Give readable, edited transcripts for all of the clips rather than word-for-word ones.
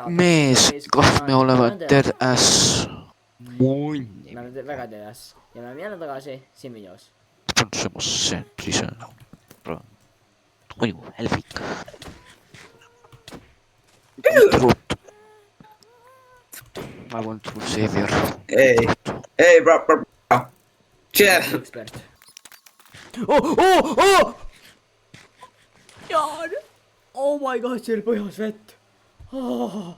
mees, kas me oleme TS? Munni. Me oleme väga teras ja me oleme jälle tagasi siin videos. See, toimu, helvik. I want to save your... Ei, bro. Chill. Ekspert. Oh! Jaan! Oh my god, see oli põhjas vett. Ma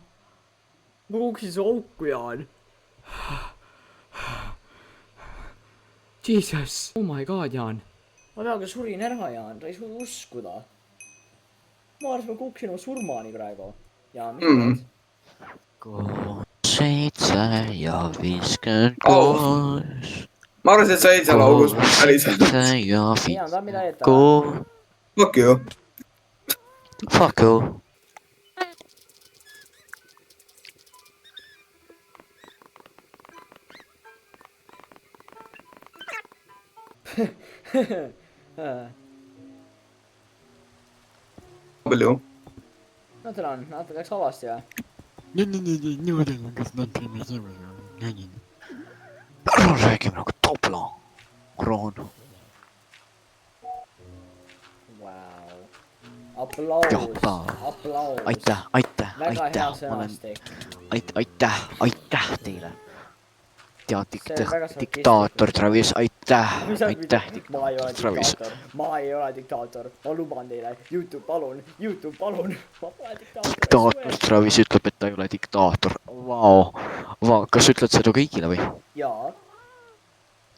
kukkusin su auku, Jaan. Jesus. Oh my god, Jaan. Ma peaaegu surin ära, Jaan. Ta ei suuda uskuda. Ma arvasin, ma kukkusin oma surmani praegu. Jaan, mis teed? 7 ja 56. Ma arvasin, et sa olid seal augus. Päriselt. 7 ja Jaan, tahad mida aidata? 56. Fuck you. Fuck you. Palju. Nad läks alasti või? Ära räägime nagu tabla. Kroon. Wow. Aplaus. Aitäh. Väga hea sõnastik. Aitäh teile. Diktaator Travis, aitäh. Ma ei ole Travis. diktaator. Ma ei ole diktaator. Ma luban teile. YouTube, palun. Ma pole diktaator. Diktaator Travis ütleb, et ta ei ole diktaator. Vau. Kas ütled seda kõigile või? Jaa.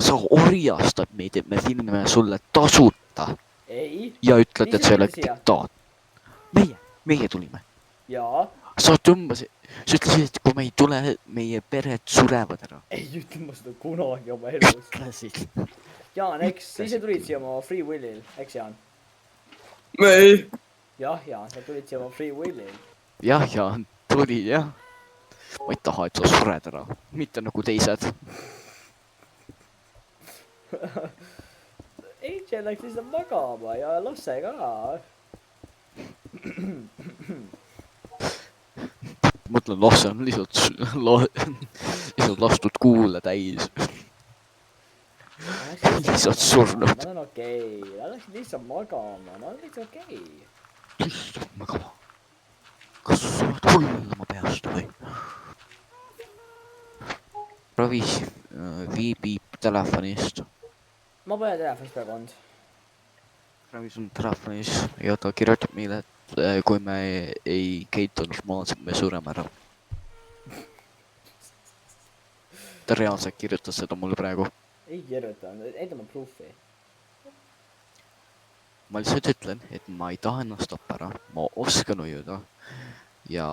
Sa orjastad meid, et me filmime sulle tasuta. Ei. Ja ütled, et sa ei ole diktaator. Meie tulime. Jaa. Sa ütlesid, et kui me ei tule, meie pered surevad ära. Ei ütle ma seda kunagi oma elus. Ütlesid. Jaan, eks sa ise tulid siia oma free will'il, eks Jaan? Ei. Jah, Jaan, sa tulid siia oma free will'il. Jah, tuli jah. Ma ei taha, et sa sured ära. Mitte nagu teised. Angel läks lihtsalt magama ja Lasse ka. Mõtlen, Lasse on lihtsalt lastud kuule täis. Lihtsalt surnud. Nad on okei. Nad läksid lihtsalt magama. Nad on lihtsalt okei. Lihtsalt magama. Kas sa oled hullama peast või? Ravis viibib telefonist. Ma pole telefonist praegu olnud. Ravis on telefonis ja ta kirjutab meile, et kui me ei käitu normaalselt, me sureme ära. Ta reaalselt kirjutas seda mulle praegu. Ei kirjutanud, enda ma proofi. Ma lihtsalt ütlen, et ma ei taha ennast tappa ära, ma oskan ujuda. Ja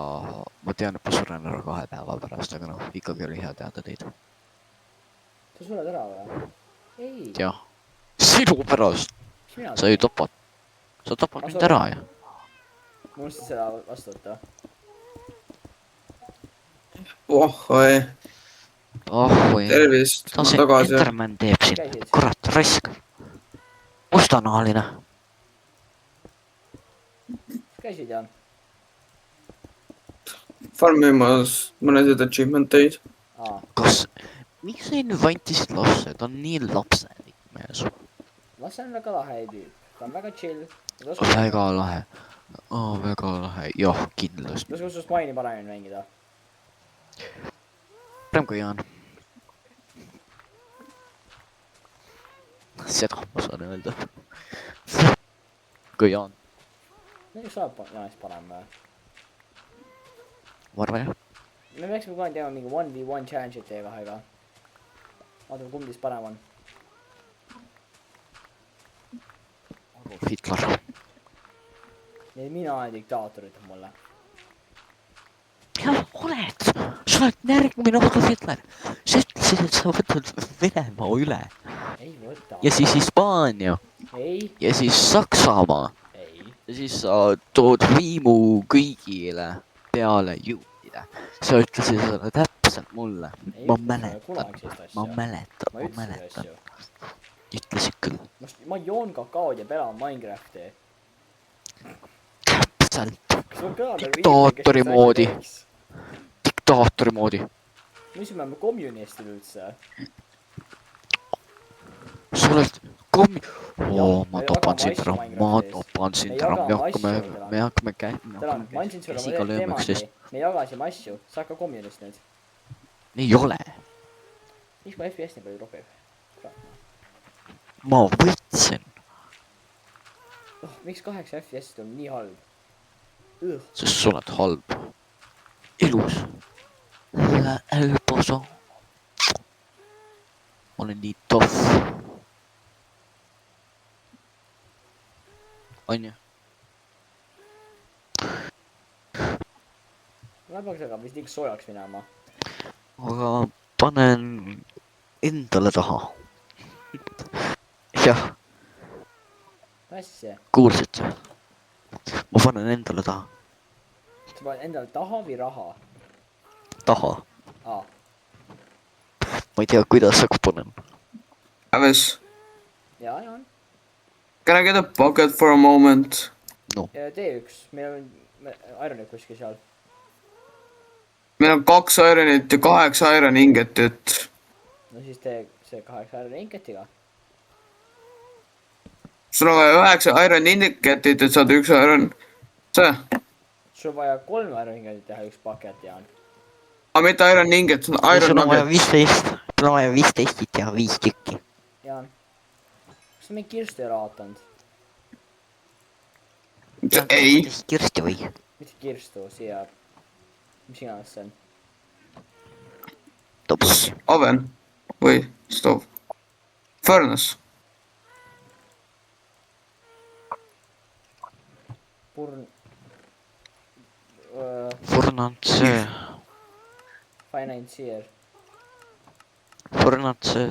ma tean, et ma suren ära 2 päeva pärast, aga noh, ikkagi oli hea teada teid. Sa sured ära või? Ei. Jah, sinu pärast. Sa ju tapad. Sa tapad mind ära ja. Ma unustasin seda vastu võtta. Oi. Tervist. Ta see Enderman teeb siin. Kurat, raisk. Mustanaaline. Käisid, Jaan? Farmimas mõnesid achievement'eid. Kas... Miks sa invantisid Lasse? Ta on nii lapselik mees. Lasse on väga lahe tüüp. Ta on väga chill. Väga lahe. Väga lahe. Jah, kindlasti. Kas kusust maini paremini mängida? Parem kui Jaan. Seda ma saan öelda. Kui Jaan. Näiteks saab Jaanist parem või? Ma arvan jah. Me peaksime kohe tegema mingi 1v1 challenge'it teie kahega. Vaatame, kumb teist parem on. Hitler. Ja mina olen diktaator, ütleb mulle. Jah, oled. Sa oled järgmine Adolf Hitler. Sa ütlesid, et sa võtad Venemaa üle. Ei võta. Ja siis Hispaania. Ei. Ja siis Saksamaa. Ei. Ja siis sa tood võimu kõigile peale juutide. Sa ütlesid seda täpselt mulle. Ma mäletan. Ütlesid küll. Ma joon kakaod ja pelan Minecrafti. Täpselt. kas ma kõlan nagu Diktaatori moodi. Diktaatori moodi. mis me oleme kommunistid üldse? Sa oled kommi... Oo, ma me topan jagame sind ära. asju Ma Minecraftis. topan sind Me ära. jagame Me hakkame tänan, ma andsin sulle käsiga mu lööma üksteist. teemandi. Me jagasime asju. Sa oled ka kommunist nüüd. Ei ole. Miks mu FPS nii palju ropib? Ma võitsin. Miks 8 FPS on nii halb? Sest sa oled halb. Ilus. Elboso. Ma olen nii toff. Onju? Ma peaks aga vist liiga soojaks minema. Aga panen endale taha. Jah, Mis asja? kuulsid sa? Ma panen endale taha. Sa paned endale taha või raha? Taha. Aa. Ma ei tea, kuidas, aga panen. Travis, Jaa, Jaan. can I get a bucket for a moment? Ja tee üks. Meil on Ironit kuskil seal. meil on 2 ironit ja 8 iron ingetit. No siis tee see 8 Iron Inketiga. sul on vaja 9 iron ingetit, et saada 1 iron. see? Sul on vaja 3 Iron Inketit teha üks paket, Jaan. aga mitte iron inget, see on iron Sul on vaja nugget. 15. Sul on vaja 15 teha 5 tükki. Jaan. Kas sa meid kirstu ei raatanud? ei, Kirsti või? Mitte kirstu, siia. Mis iganes see on. Tobus. oven või stoov. Furnace. Purn... Furnantse. Financier. Furnantse.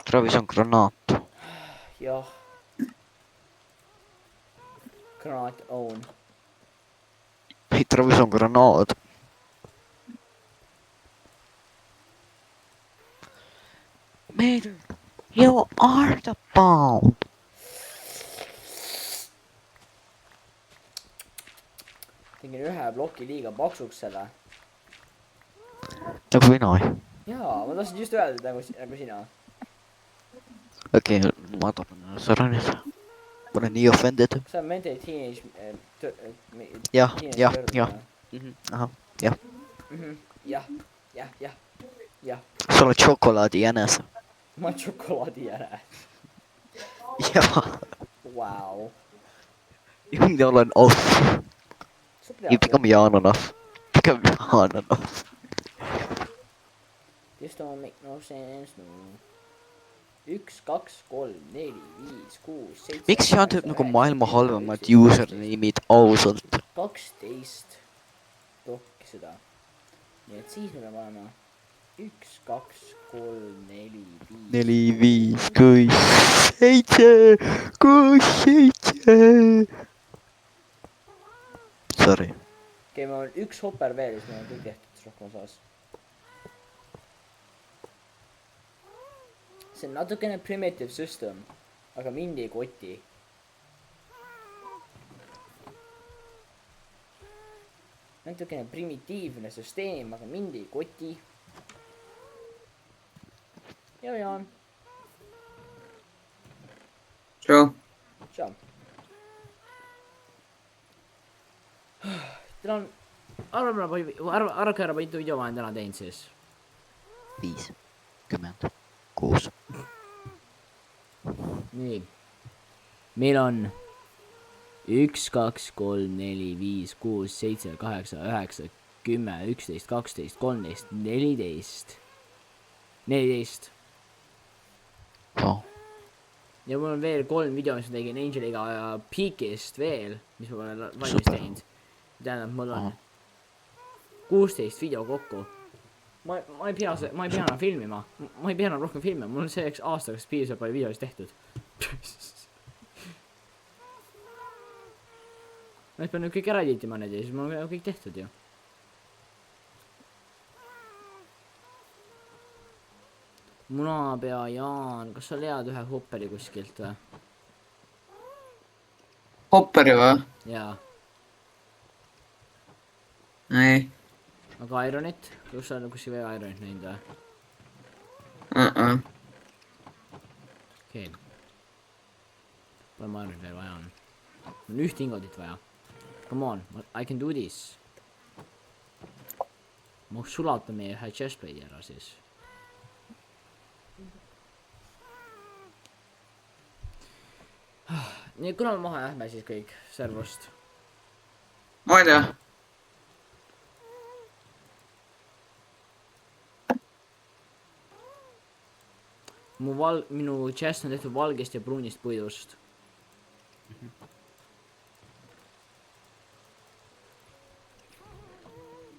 Travis on granaat. Jah. Granaat own. Ei, Travis on granaat. Meil, you are the bomb. Tegin ühe ploki liiga paksuks selle. Nagu mina. Jaa, ma tahtsin just öelda nagu sina. Okei, ma tapan ennast ära nüüd. Ma olen nii offended. See on Mental Teenage... Jah. Ahah, jah. Jah. Sa oled šokolaadi jänes. Ma olen šokolaadi jäne. Jaa. Vau. Mina olen off. Ei, pigem Jaan on off. Pigem Jaan on off. This don't make no sense, no. 1, 2, 3, 4, 5, 6, 7... Miks Jaan teeb nagu maailma halvemad username'id ausalt? 12 plokki seda. Nii et siis me peame olema 1, 2, 3, 4, 5... 4, 5, 6, 7, 6, 7... Sorry. Okei, meil on 1 hopper veel, siis meil on kõik tehtud rohkem osas. See on natukene primitive system, aga mind ei koti. Natukene primitiivne süsteem, aga mind ei koti. Ja Jaan. Tšau. Tšau. Teil on... Arvake ära, mitu video ma olen täna teinud siis. 5, 10, 6. Nii. Meil on 1, 2, 3, 4, 5, 6, 7, 8, 9, 10, 11, 12, 13, 14. 14. Oh. Ja mul on veel 3 video, mis ma tegin Angeliga ja Peakist veel, mis ma olen valmis teinud. Tähendab, mul on 16 video kokku. Ma ei pea enam filmima. Ma ei pea enam rohkem filmima. Mul on selleks aastaks piisavalt palju videosid tehtud. Ma pean nüüd kõik ära editima need ja siis mul on kõik tehtud ju. Munapea Jaan, kas sa leiad ühe hopperi kuskilt või? Hopperi või? Jaa. ei . aga Ironit , kus sa kuskil veel Ironit näinud või ? Okei . palju ma Ironit veel vaja on ? mul on 1 ingotit vaja . Come on , I can do this . ma sulatan meie ühe chestplate'i ära siis . nii , kuna me maha lähme siis kõik servust ? ma ei tea . minu chest on tehtud valgest ja pruunist puidust .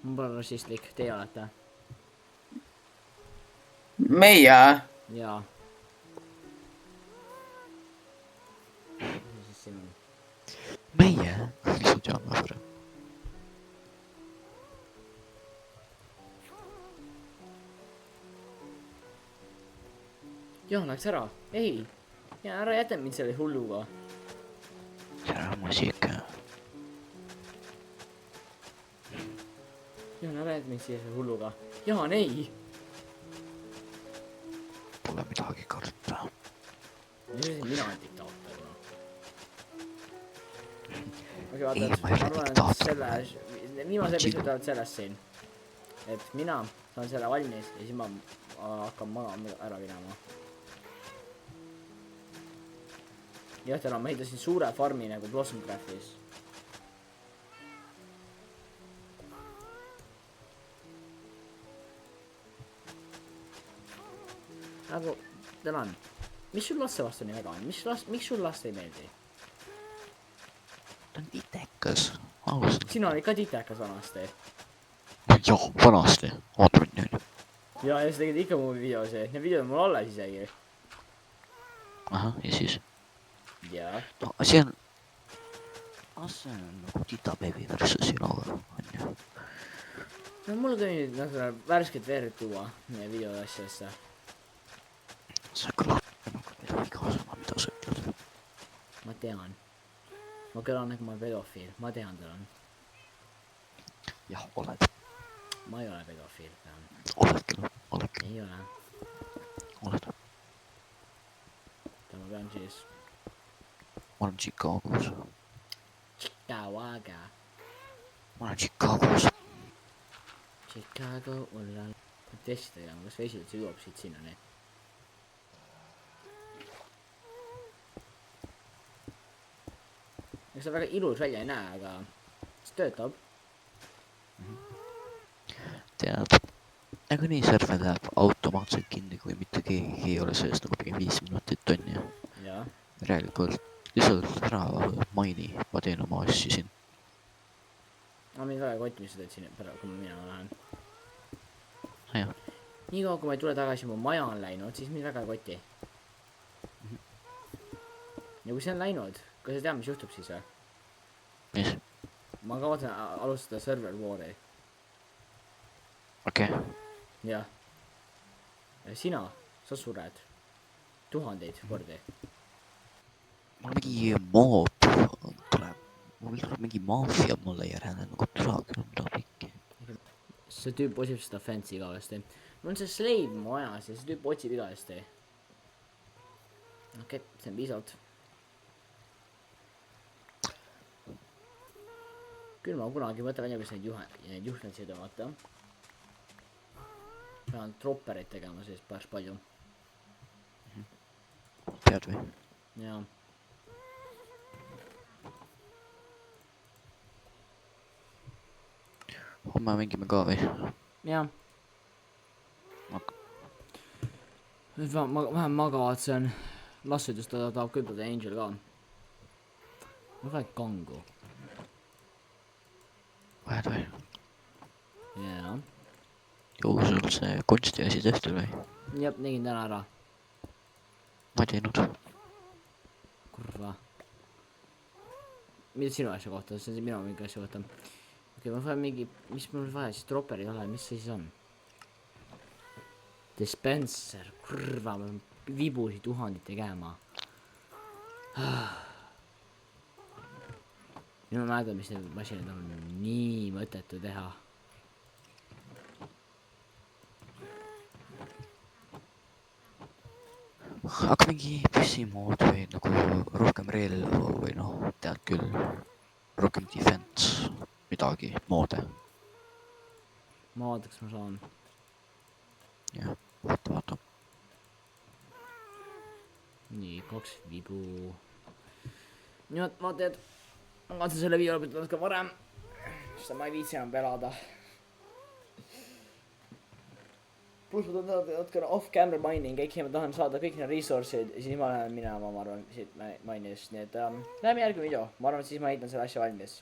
ma pole rassistlik , teie olete . meie . jaa . mis siis siin on ? meie , lihtsalt jaanuar . Jaan läks ära , ei , ja ära jäta mind selle hulluga . ära muusika . Jaan , ära jäta mind selle hulluga . Jaan , ei . Pole midagi karta . mina olen diktaator . okei , Ei, vaata , ma ei ole arvan , et diktaator, selle , viimase episoodi tulevad sellest siin . et mina saan selle valmis ja siis ma hakkan magama ära minema . jah , täna ma ehitasin suure farmi nagu Blossom Craftis . nagu , tänan . mis sul laste vastu nii väga on , miks sul last ei meeldi ? ta on itekas , ausalt . sina olid ka titekas vanasti . jah , vanasti , vaata mind nüüd . ja sa tegid ikka mu videosi , need videod on mul alles isegi . ahah , ja siis ? jaa . no see on , see on nagu titabeebi versus sinuga , onju . no mul tuli nüüd natukene värsket verd tuua meie videode asjadesse . see kõlab nagu midagi kaasama , mida sa ütled . ma tean . ma kõlan nagu ma olen pedofiil , ma tean , tänan . jah , oled , ma ei ole pedofiil , tänan . oledki , oledki , ei ole . oled . ma pean siis . ma olen Chicagos , Chicago , ma olen Chicagos . Chicago , olla . testi tegema , kas vesi üldse jõuab siit sinnani ? ega see väga ilus välja ei näe , aga see töötab . tead , nagunii server läheb automaatselt kinni , kui mitte keegi ei ole sees nagu pigem 5 minutit , onju . jaa . järelikult lihtsalt ära maini , ma teen oma asju siin . ma mind väga ei koti , mis sa teed siin praegu , kui ma minema lähen . jah , niikaua kui ma ei tule tagasi , mu maja on läinud , siis mind väga ei koti . ja kui see on läinud , kas sa tead , mis juhtub siis või ? mis , ma kavatsen alustada server war'i . okei , jah . sina , sa sured 1000 kordi . mul mingi moob tuleb , mul tuleb mingi maffia mulle järele nagu draak on pikki . see tüüp otsib seda fence'i igavesti . mul on see slave majas ja see tüüp otsib igavesti . okei , see on piisavalt . küll ma kunagi mõtlen välja , kus neid juhtmeid tõmmata . pean troppereid tegema siis päris palju . pead või ? jaa . homme mängime ka või ? jah . nüüd vähem ma kavatsen . Lassid just ta tahab küll teda Angel ka . ma vajan kangu . vajad või ? jaa . ju sul see kunstiasi tehtud või ? jah , tegin täna ära . ma ei teinud . kurva . mida sinu asja kohta , see on minu mingi asja kohta . okei , ma vajan mingi , mis mul vaja siis , dropper ei ole , mis see siis on ? Dispenser , kurva , ma pean vibusi 1000 tegema . nüüd ma mäletan , mis need masinad on nii mõttetu teha . aga mingi püssimood või nagu rohkem relva või noh, tead küll, rohkem defense, midagi, moode. ma vaatan, kas ma saan. jah, vaata. nii, 2 vibu. nii, vaatajad, ma katsun selle video lõpetada natuke varem, sest ma ei viitsi enam pelada. pluss ma tahan natukene off-camera mining, äkki ma tahan saada kõik need resource'id ja siis ma lähen minema, ma arvan, siit mine'ist, nii et läheme järgmine video, ma arvan, et siis ma heitan selle asja valmis.